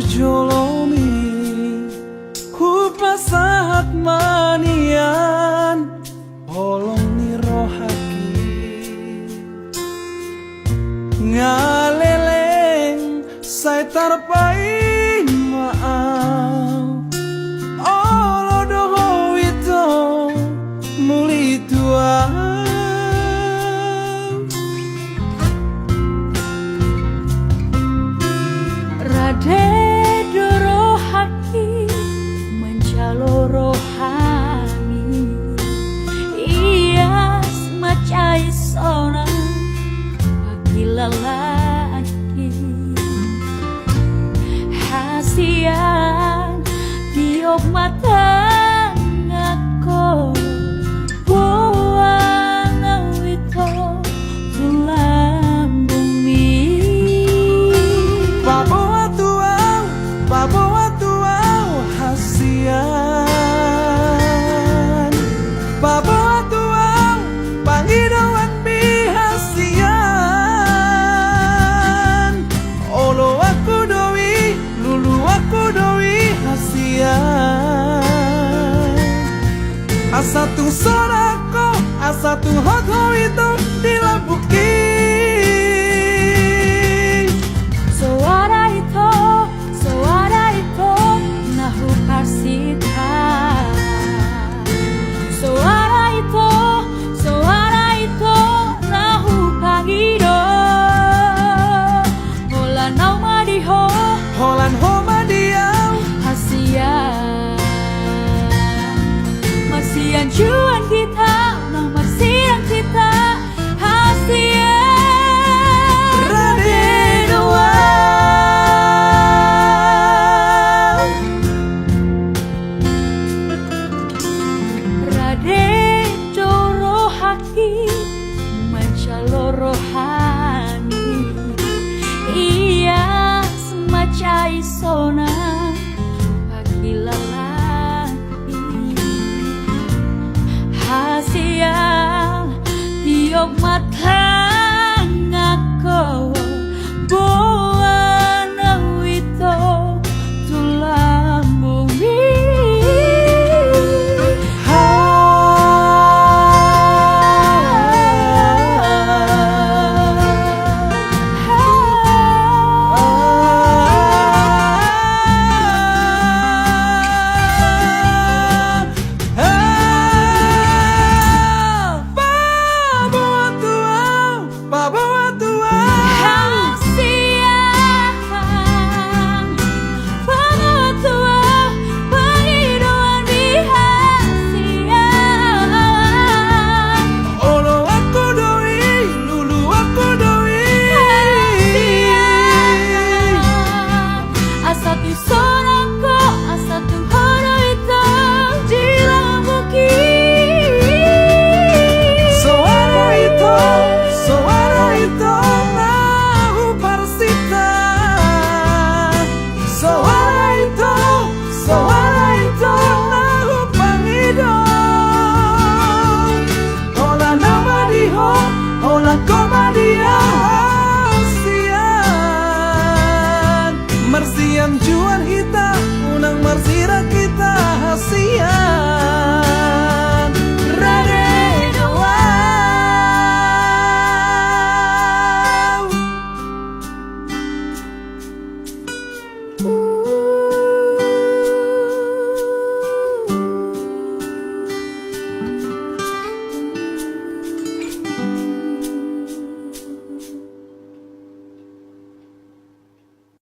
jolomi ku pasahat manian holong ni rohaki ngaleleng saya tarpai maaf olo doho itu muli tua Rade doro haki mencalo rohani ia semacai sona bagi lelaki hasian diop mata ngako buang awito tulang bumi babawa tuau hasian babawa tuau pangidoan mi hasian olo aku doi lulu aku doi hasian asatu sorako asatu hotho itu dilambuki suara itu nahu parsita suara itu nahu pangido holan nau madiho holan homa diau Masian juan kita nah masian kita hasian Rade doa Rade doro haki mencalo rohani ia semacai sona bagi lelaki hasian tiop mata ngako buan awito tulang bumi So